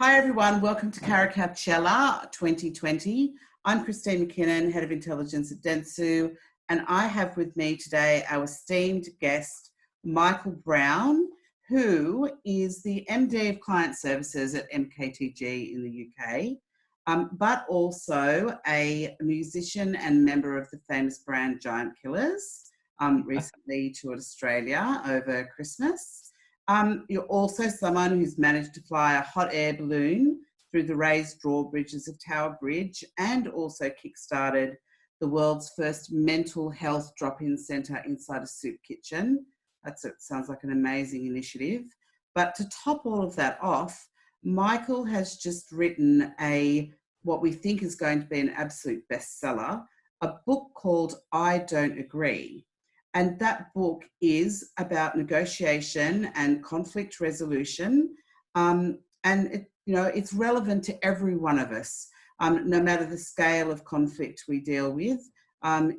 Hi everyone, welcome to Carat Couch-ella 2020. I'm Christine McKinnon, Head of Intelligence at Dentsu, and I have with me today our esteemed guest, Michael Brown, who is the MD of Client Services at MKTG in the UK, but also a musician and member of the famous brand Giant Killers, recently toured Australia over Christmas. You're also someone who's managed to fly a hot air balloon through the raised drawbridges of Tower Bridge and also kickstarted the world's first mental health drop-in centre inside a soup kitchen. It sounds like an amazing initiative. But to top all of that off, Michael has just written what we think is going to be an absolute bestseller, a book called I Don't Agree. And that book is about negotiation and conflict resolution. And it's relevant to every one of us, no matter the scale of conflict we deal with.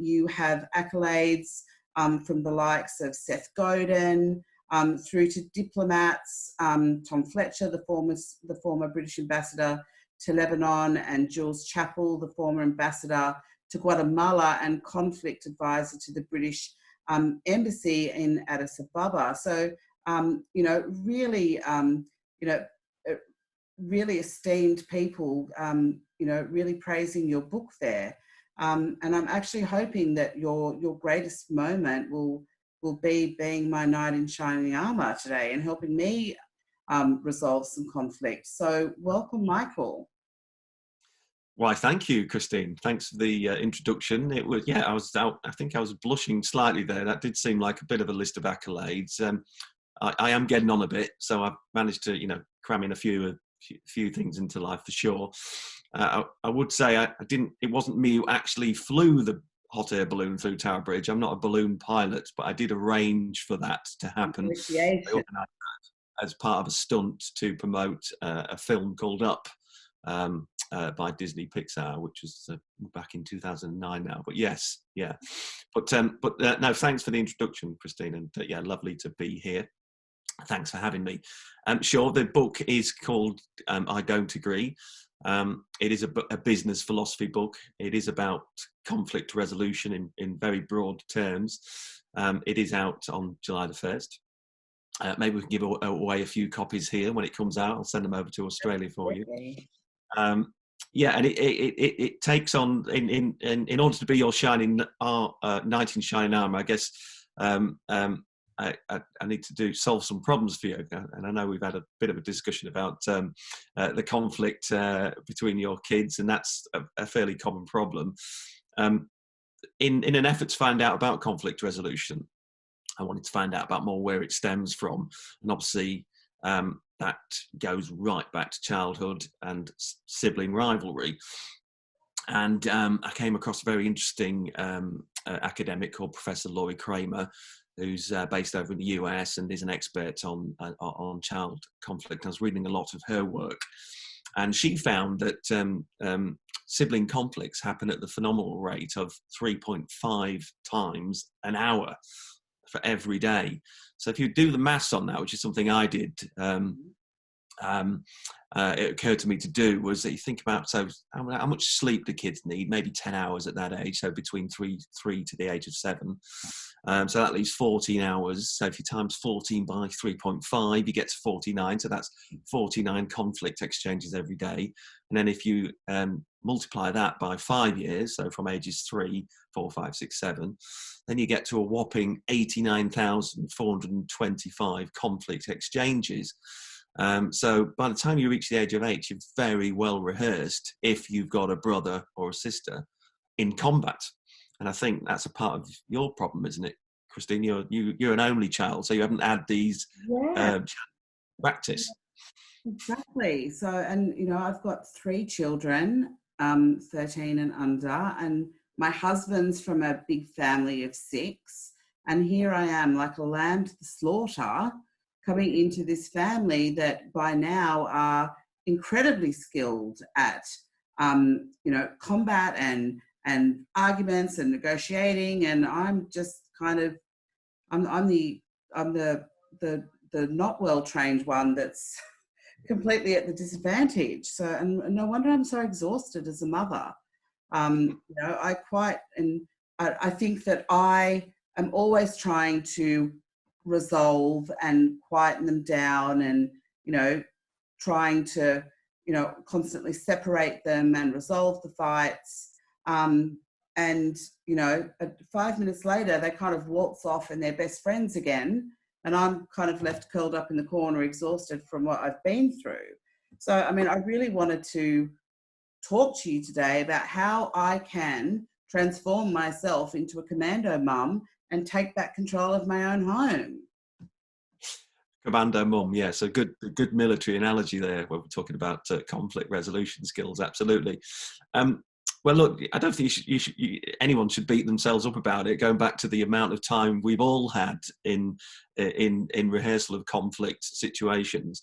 You have accolades from the likes of Seth Godin, through to diplomats, Tom Fletcher, the former British ambassador to Lebanon, and Jules Chappell, the former ambassador to Guatemala and conflict advisor to the British embassy in Addis Ababa. So, really esteemed people, really praising your book there. And I'm actually hoping that your greatest moment will be being my knight in shining armour today and helping me resolve some conflict. So welcome, Michael. Why, thank you, Christine. Thanks for the introduction. It was, I think I was blushing slightly there. That did seem like a bit of a list of accolades. I am getting on a bit, so I've managed to, cram in a few things into life for sure. I would say it wasn't me who actually flew the hot air balloon through Tower Bridge. I'm not a balloon pilot, but I did arrange for that to happen. As part of a stunt to promote a film called Up. By Disney Pixar, which was back in 2009 now. But yes, yeah. But no, thanks for the introduction, Christine, and lovely to be here. Thanks for having me. Sure, the book is called I Don't Agree. It is a business philosophy book. It is about conflict resolution in very broad terms. It is out on July the 1st. Maybe we can give away a few copies here when it comes out. I'll send them over to Australia for you. And it takes on in order to be your knight in shining armour. I guess I need to solve some problems for you, and I know we've had a bit of a discussion about the conflict between your kids, and that's a fairly common problem. In an effort to find out about conflict resolution, I wanted to find out about more where it stems from, and obviously. That goes right back to childhood and sibling rivalry. And I came across a very interesting academic called Professor Laurie Kramer, who's based over in the US and is an expert on child conflict. I was reading a lot of her work. And she found that sibling conflicts happen at the phenomenal rate of 3.5 times an hour for every day. So if you do the maths on that, which is something I did, it occurred to me to do was that you think about, so how much sleep do kids need? Maybe 10 hours at that age, so between three to the age of 7. So that leaves 14 hours. So if you times 14 by 3.5, you get to 49. So that's 49 conflict exchanges every day. And then if you multiply that by 5 years, so from ages 3, 4, 5, 6, 7, then you get to a whopping 89,425 conflict exchanges. So by the time you reach the age of 8, you're very well rehearsed if you've got a brother or a sister in combat. And I think that's a part of your problem, isn't it, Christine? You're an only child, so you haven't had these practice. Exactly. So, and I've got 3 children, 13 and under, and my husband's from a big family of 6, and here I am like a lamb to the slaughter, coming into this family that by now are incredibly skilled at, combat and arguments and negotiating, and I'm just kind of, I'm the not well trained one that's completely at the disadvantage. So, and no wonder I'm so exhausted as a mother. I think that I am always trying to resolve and quieten them down, and trying to constantly separate them and resolve the fights. And 5 minutes later, they kind of waltz off and they're best friends again, and I'm kind of left curled up in the corner, exhausted from what I've been through. So, I mean, I really wanted to talk to you today about how I can transform myself into a commando mum and take back control of my own home. Commando mum, yes, a good military analogy there when we're talking about conflict resolution skills. Absolutely. Well, look, I don't think anyone should beat themselves up about it. Going back to the amount of time we've all had in rehearsal of conflict situations,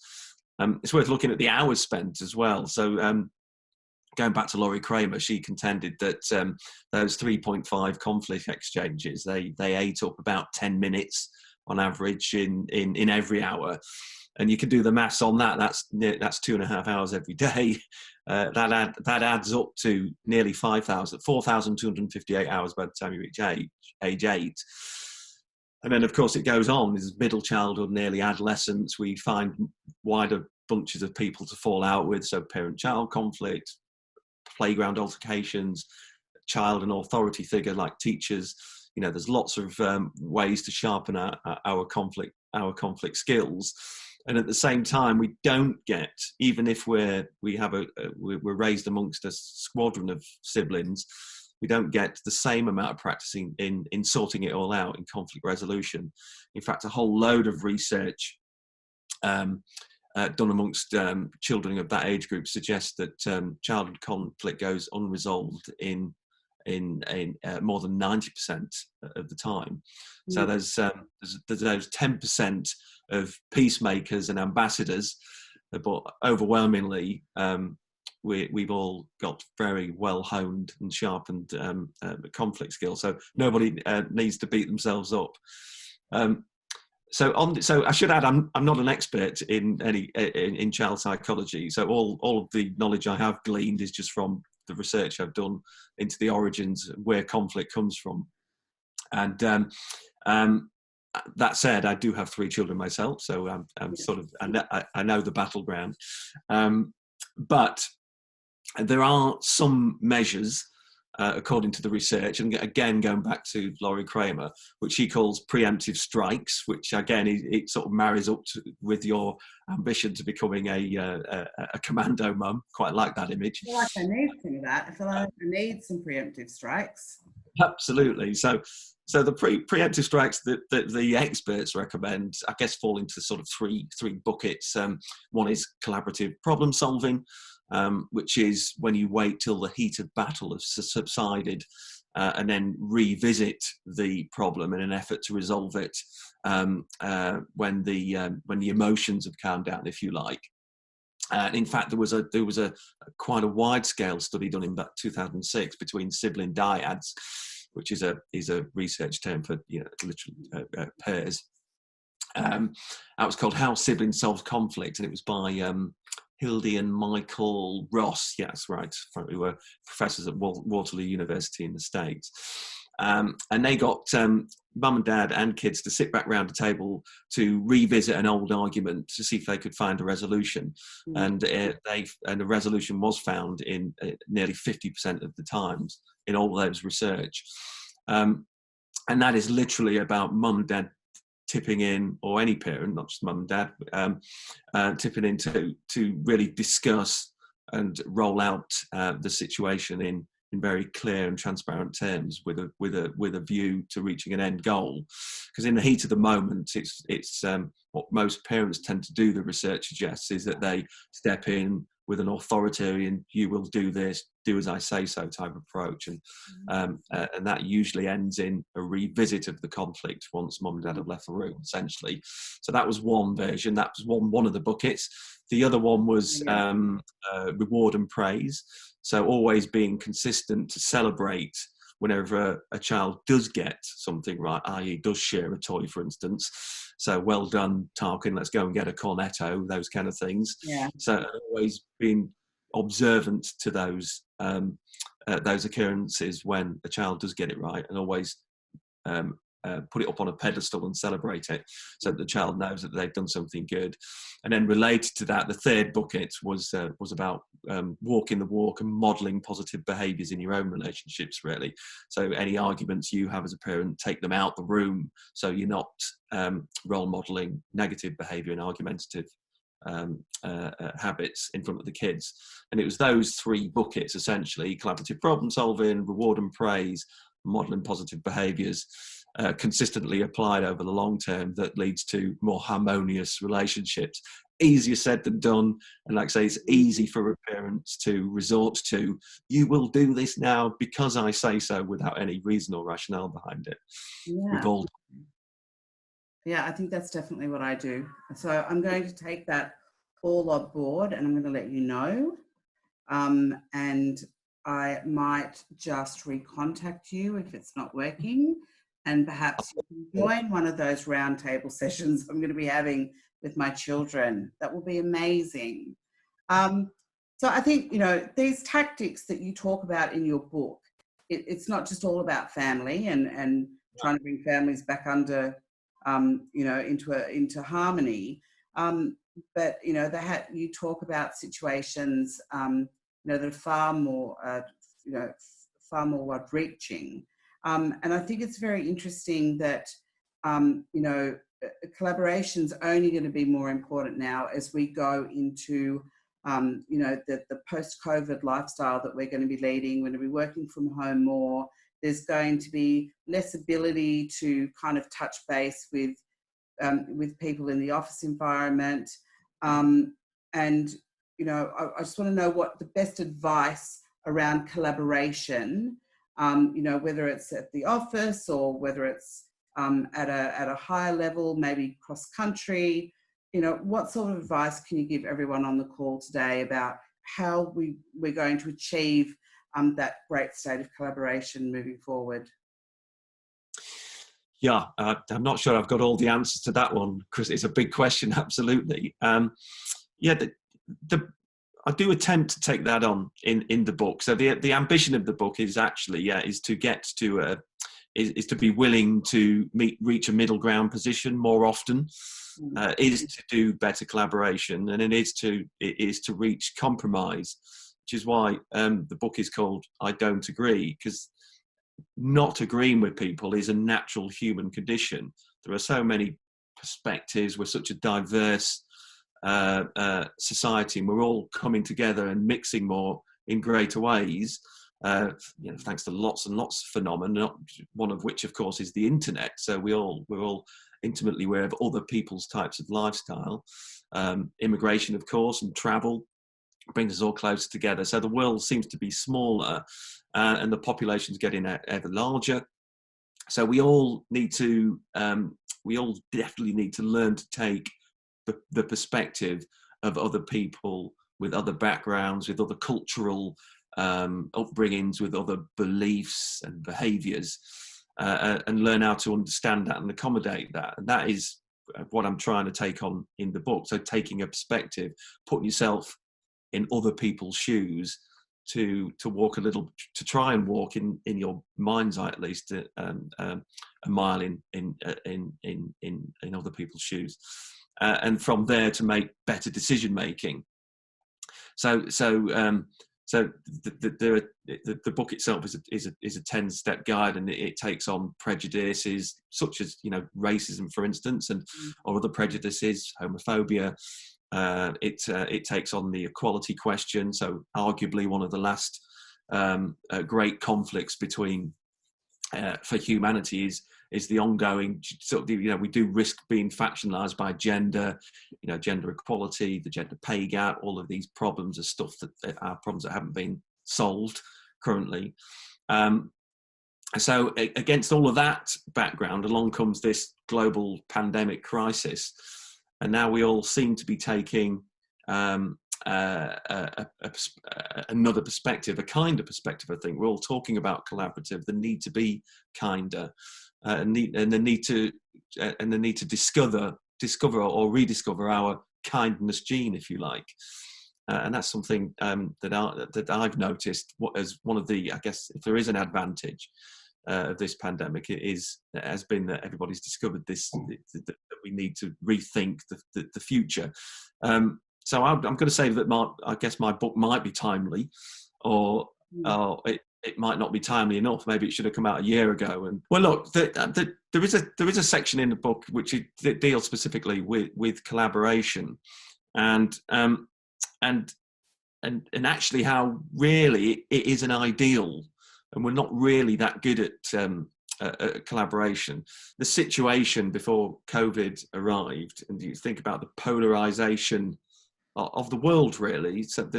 it's worth looking at the hours spent as well. So, going back to Laurie Kramer, she contended that those 3.5 conflict exchanges, they ate up about 10 minutes on average in every hour. And you can do the maths on that. That's 2.5 hours every day. That adds up to nearly 4,258 hours by the time you reach age 8. And then, of course, it goes on. There's middle childhood and early adolescence. We find wider bunches of people to fall out with. So parent-child conflict, playground altercations, child and authority figure like teachers. There's lots of ways to sharpen our conflict skills. And at the same time, we don't get, even if we're raised amongst a squadron of siblings, we don't get the same amount of practicing in sorting it all out in conflict resolution. In fact, a whole load of research done amongst children of that age group suggests that childhood conflict goes unresolved in more than 90% of the time. So there's those 10% of peacemakers and ambassadors, but overwhelmingly we've all got very well honed and sharpened conflict skills. So nobody needs to beat themselves up. So I should add, I'm not an expert in child psychology. So all of the knowledge I have gleaned is just from the research I've done into the origins where conflict comes from. And that said, I do have 3 children myself, so I'm sort of I know the battleground. But there are some measures, according to the research, and again going back to Laurie Kramer, which she calls preemptive strikes, which again it sort of marries up with your ambition to becoming a commando mum. Quite like that image. I feel like I need some of that. I feel like I need some preemptive strikes. Absolutely. So the preemptive strikes that the experts recommend, I guess, fall into sort of three buckets. One is collaborative problem solving, which is when you wait till the heat of battle has subsided and then revisit the problem in an effort to resolve it when the emotions have calmed down, if you like. In fact, there was a quite a wide scale study done in about 2006 between sibling dyads, which is a research term for literally pairs. That was called How Siblings Solve Conflict, and it was by Hildy and Michael Ross. Yes, right, who were professors at Waterloo University in the States. And they got mum and dad and kids to sit back round a table to revisit an old argument to see if they could find a resolution. And the resolution was found in nearly 50% of the times in all those research. And that is literally about mum and dad tipping in, or any parent, not just mum and dad, tipping in to really discuss and roll out the situation in very clear and transparent terms, with a view to reaching an end goal. Because in the heat of the moment, it's what most parents tend to do, the research suggests, is that they step in with an authoritarian, you will do this, do as I say so type approach, and that usually ends in a revisit of the conflict once mum and dad have left the room, essentially. So that was one version. That was one of the buckets. The other one was reward and praise. So always being consistent to celebrate whenever a child does get something right, i.e. does share a toy, for instance. So well done, Tarkin, let's go and get a cornetto, those kind of things. Yeah. So always being observant to those occurrences when a child does get it right, and always put it up on a pedestal and celebrate it, so that the child knows that they've done something good. And then related to that, the third bucket was about walking the walk and modelling positive behaviours in your own relationships, really. So any arguments you have as a parent, take them out the room, so you're not role modelling negative behaviour and argumentative habits in front of the kids. And it was those three buckets, essentially: collaborative problem solving, reward and praise, modelling positive behaviours, consistently applied over the long term, that leads to more harmonious relationships. Easier said than done. And like I say, it's easy for parents to resort to, you will do this now because I say so, without any reason or rationale behind it. Yeah. Yeah, I think that's definitely what I do. So I'm going to take that all on board, and I'm going to let you know. And I might just recontact you if it's not working, and perhaps you can join one of those roundtable sessions I'm going to be having with my children. That will be amazing. So I think, these tactics that you talk about in your book, it's not just all about family and trying to bring families back under, into harmony. But, you talk about situations, that are far more, far more wide-reaching. And I think it's very interesting that, collaboration's only going to be more important now as we go into, the post-COVID lifestyle that we're going to be leading. We're going to be working from home more. There's going to be less ability to kind of touch base with people in the office environment. And, I just want to know what the best advice around collaboration, whether it's at the office or whether it's at a higher level, maybe cross country, what sort of advice can you give everyone on the call today about how we're going to achieve that great state of collaboration moving forward? Yeah, I'm not sure I've got all the answers to that one, Chris. It's a big question, absolutely. I do attempt to take that on in the book. So the ambition of the book is actually, is to get to is to be willing to reach a middle ground position more often, is to do better collaboration, and it is to reach compromise, which is why the book is called I Don't Agree, because not agreeing with people is a natural human condition. There are so many perspectives. We're such a diverse society, and we're all coming together and mixing more in greater ways, thanks to lots and lots of phenomena, one of which of course is the internet. So we're all intimately aware of other people's types of lifestyle. Immigration, of course, and travel brings us all closer together. So the world seems to be smaller, and the population's getting ever larger. So we all definitely need to learn to take the perspective of other people with other backgrounds, with other cultural upbringings, with other beliefs and behaviours, and learn how to understand that and accommodate that. And that is what I'm trying to take on in the book. So taking a perspective, putting yourself in other people's shoes, to walk a little, to try and walk in your mind's eye at least, a mile in other people's shoes, and from there to make better decision making. So the book itself is a 10-step guide, and it takes on prejudices such as racism, for instance, or other prejudices, homophobia. It takes on the equality question. So arguably one of the last great conflicts between for humanity is the ongoing sort of, we do risk being factionalized by gender, gender equality, the gender pay gap. All of these problems are stuff that are problems that haven't been solved currently. So against all of that background, along comes this global pandemic crisis. And now we all seem to be taking another perspective, a kinder perspective. I think we're all talking about collaborative, the need to be kinder, and the need to discover or rediscover our kindness gene, if you like. And that's something that I've noticed as one of the, I guess, if there is an advantage of this pandemic, it has been that everybody's discovered this, that we need to rethink the future. So I'm going to say that I guess my book might be timely, or it might not be timely enough. Maybe it should have come out a year ago. And well, look, there is a section in the book which deals specifically with collaboration, and actually how really it is an ideal, and we're not really that good at collaboration. The situation before COVID arrived, and you think about the polarization of the world, really. So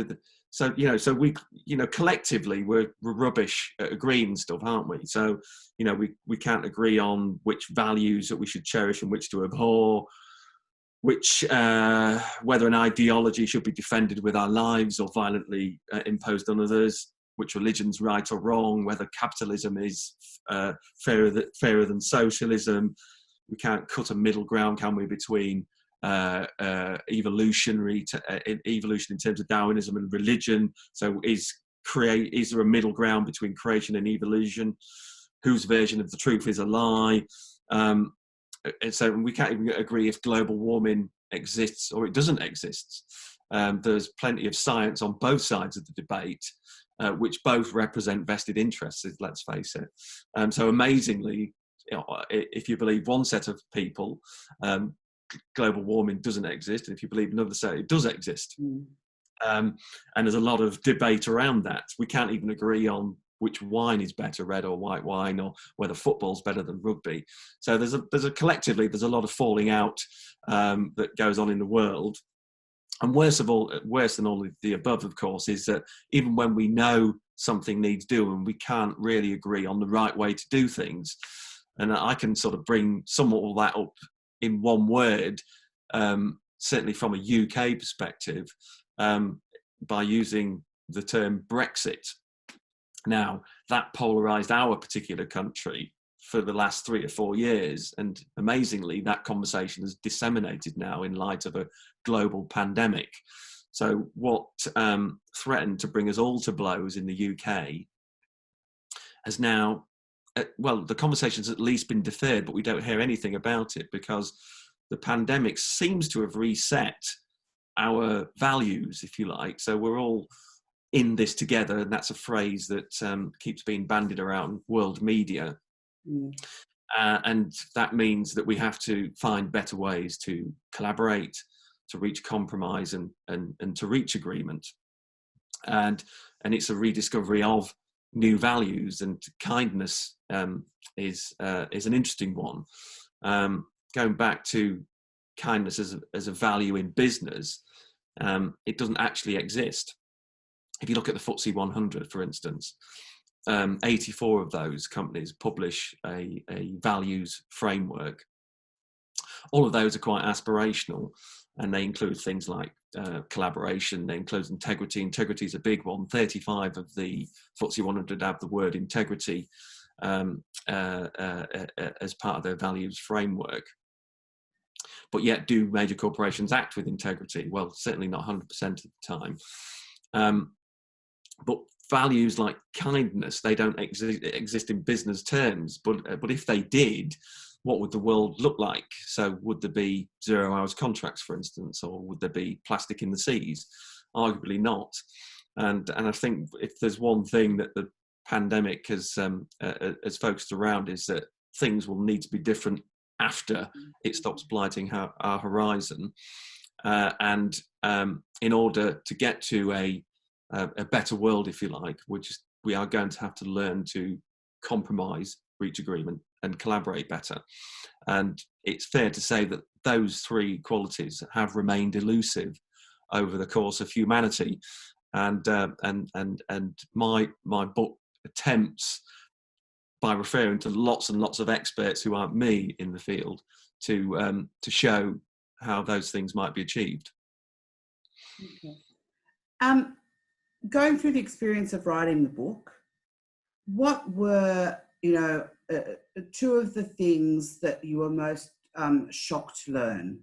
we collectively we're rubbish at agreeing stuff, aren't we? So we can't agree on which values that we should cherish and which to abhor, which whether an ideology should be defended with our lives or violently imposed on others, which religion's right or wrong, whether capitalism is fairer than socialism. We can't cut a middle ground, can we, between evolution in terms of Darwinism and religion? So is there a middle ground between creation and evolution? Whose version of the truth is a lie? And so we can't even agree if global warming exists or it doesn't exist. There's plenty of science on both sides of the debate, which both represent vested interests, let's face it. So amazingly, if you believe one set of people, global warming doesn't exist, and if you believe another set, it does exist. And there's a lot of debate around that. We can't even agree on which wine is better, red or white wine, or whether football's better than rugby. So there's a lot of falling out that goes on in the world. And worse than all of the above, of course, is that even when we know something needs doing, we can't really agree on the right way to do things. And I can sort of bring some of all that up in one word, certainly from a UK perspective, by using the term Brexit. Now, that polarised our particular country for the last 3 or 4 years, and amazingly, that conversation has disseminated now in light of a global pandemic. So what threatened to bring us all to blows in the UK has now, the conversation's at least been deferred, but we don't hear anything about it because the pandemic seems to have reset our values, if you like. So we're all in this together, and that's a phrase that keeps being bandied around world media. And that means that we have to find better ways to collaborate, to reach compromise, and to reach agreement. And it's a rediscovery of new values, and kindness is an interesting one. Going back to kindness as a value in business, it doesn't actually exist. If you look at the FTSE 100, for instance, 84 of those companies publish a values framework. All of those are quite aspirational, and they include things like collaboration. They include integrity. Integrity is a big one. 35 of the FTSE 100 have the word integrity as part of their values framework. But yet, do major corporations act with integrity? Well, certainly not 100% of the time. But values like kindness, they don't exist in business terms. But if they did, what would the world look like? So would there be 0 hours contracts, for instance, or would there be plastic in the seas? Arguably not. And I think if there's one thing that the pandemic has focused around, is that things will need to be different after it stops blighting our horizon. And in order to get to a better world, if you like, we are going to have to learn to compromise, reach agreement, and collaborate better. And it's fair to say that those 3 qualities have remained elusive over the course of humanity. And my book attempts, by referring to lots and lots of experts who aren't me in the field, to show how those things might be achieved. Okay. Um, Going through the experience of writing the book, what were, two of the things that you were most shocked to learn?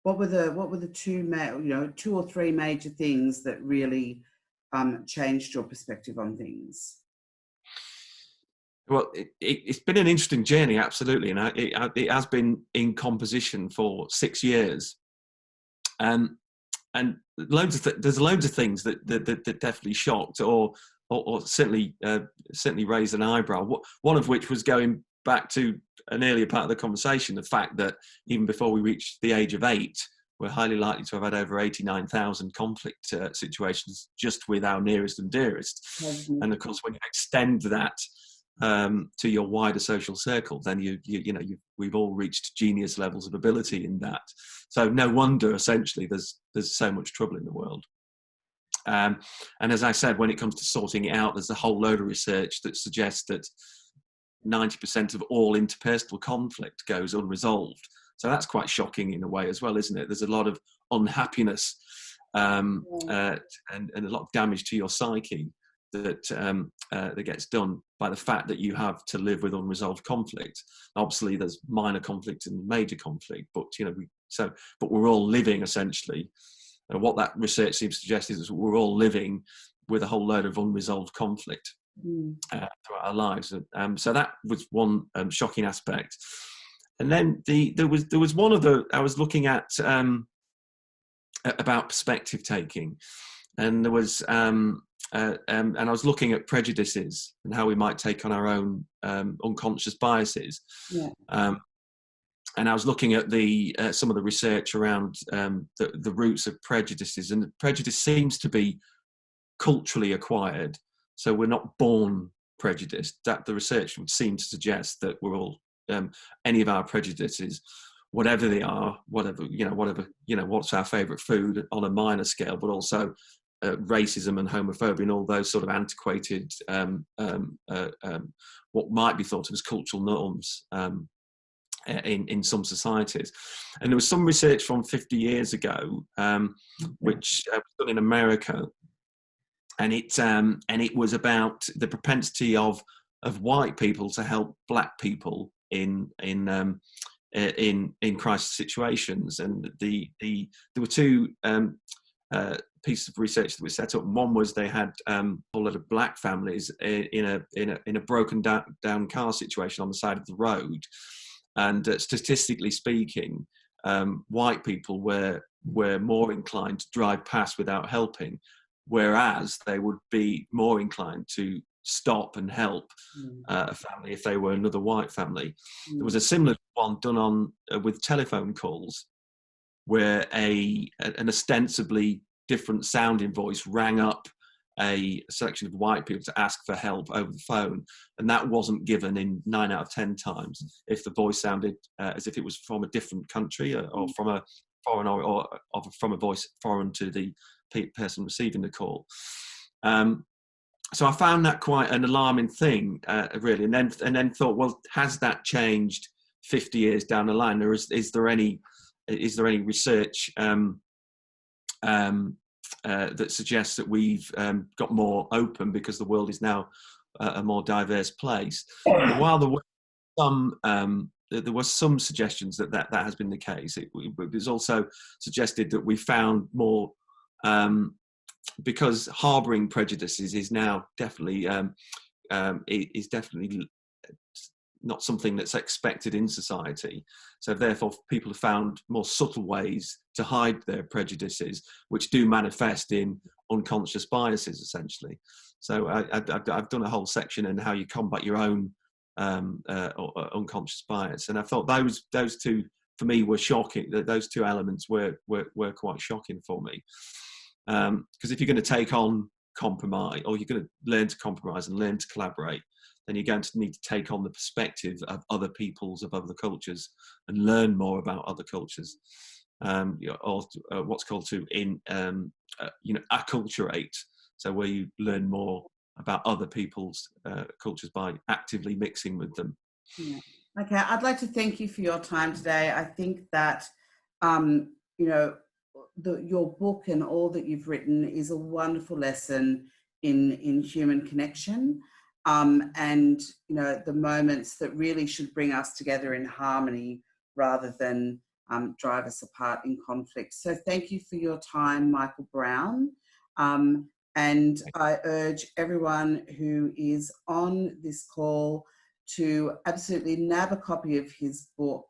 What were the two or three major things that really changed your perspective on things? Well, it's been an interesting journey, absolutely, and it has been in composition for 6 years, and there's loads of things that definitely shocked or certainly raised an eyebrow. One of which was going back to an earlier part of the conversation, the fact that even before we reached the age of 8, we're highly likely to have had over 89,000 conflict situations just with our nearest and dearest. Mm-hmm. And of course, when you extend that to your wider social circle, then we've all reached genius levels of ability in that. So no wonder, essentially, there's so much trouble in the world. And as I said, when it comes to sorting it out, there's a whole load of research that suggests that 90% of all interpersonal conflict goes unresolved. So that's quite shocking in a way as well, isn't it? There's a lot of unhappiness and a lot of damage to your psyche that gets done by the fact that you have to live with unresolved conflict. Obviously, there's minor conflict and major conflict, but but we're all living essentially. What that research seems to suggest is that we're all living with a whole load of unresolved conflict throughout our lives. So that was one shocking aspect. And then there was one other I was looking at about perspective taking, and there was and I was looking at prejudices and how we might take on our own unconscious biases. Yeah. And I was looking at some of the research around the roots of prejudices, and prejudice seems to be culturally acquired. So we're not born prejudiced. That the research would seem to suggest that we're all any of our prejudices, whatever they are, what's our favourite food on a minor scale, but also racism and homophobia and all those sort of antiquated what might be thought of as cultural norms in some societies. And there was some research from 50 years ago which was done in America, and it was about the propensity of white people to help black people in crisis situations. And there were two pieces of research that were set up. One was they had a whole lot of black families in a broken down car situation on the side of the road, and statistically speaking, white people were more inclined to drive past without helping, whereas they would be more inclined to stop and help a family if they were another white family. There was a similar one done with telephone calls, where an ostensibly different sounding voice rang up a selection of white people to ask for help over the phone, and that wasn't given in 9 out of 10 times if the voice sounded as if it was from a different country or from a foreign or from a voice foreign to the person receiving the call. So I found that quite an alarming thing, really, and then thought, well, has that changed 50 years down the line, or is there any research that suggests that we've got more open because the world is now a more diverse place? And while there were some suggestions that has been the case, it was also suggested that we found more because harbouring prejudices is now definitely not something that's expected in society. So therefore, people have found more subtle ways to hide their prejudices, which do manifest in unconscious biases, essentially. So I've done a whole section on how you combat your own unconscious bias, and I thought those two for me were shocking. Those two elements were quite shocking for me, because if you're going to take on compromise, or you're going to learn to compromise and learn to collaborate, then you're going to need to take on the perspective of other peoples, of other cultures, and learn more about other cultures, or what's called to acculturate. So where you learn more about other people's cultures by actively mixing with them. Yeah. Okay, I'd like to thank you for your time today. I think that your book and all that you've written is a wonderful lesson in human connection, and the moments that really should bring us together in harmony rather than drive us apart in conflict. So thank you for your time, Michael Brown. And I urge everyone who is on this call to absolutely nab a copy of his book,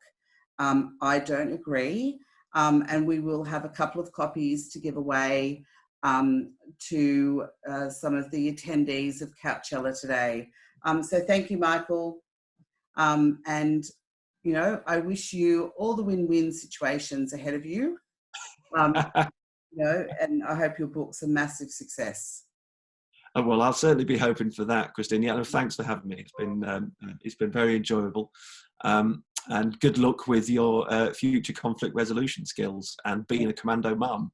I Don't Agree. And we will have a couple of copies to give away to some of the attendees of Couch-ella today. So thank you, Michael. And, I wish you all the win-win situations ahead of you. And I hope your book's a massive success. Well, I'll certainly be hoping for that, Christine. Yeah, thanks for having me. It's been very enjoyable. And good luck with your future conflict resolution skills and being a commando mum.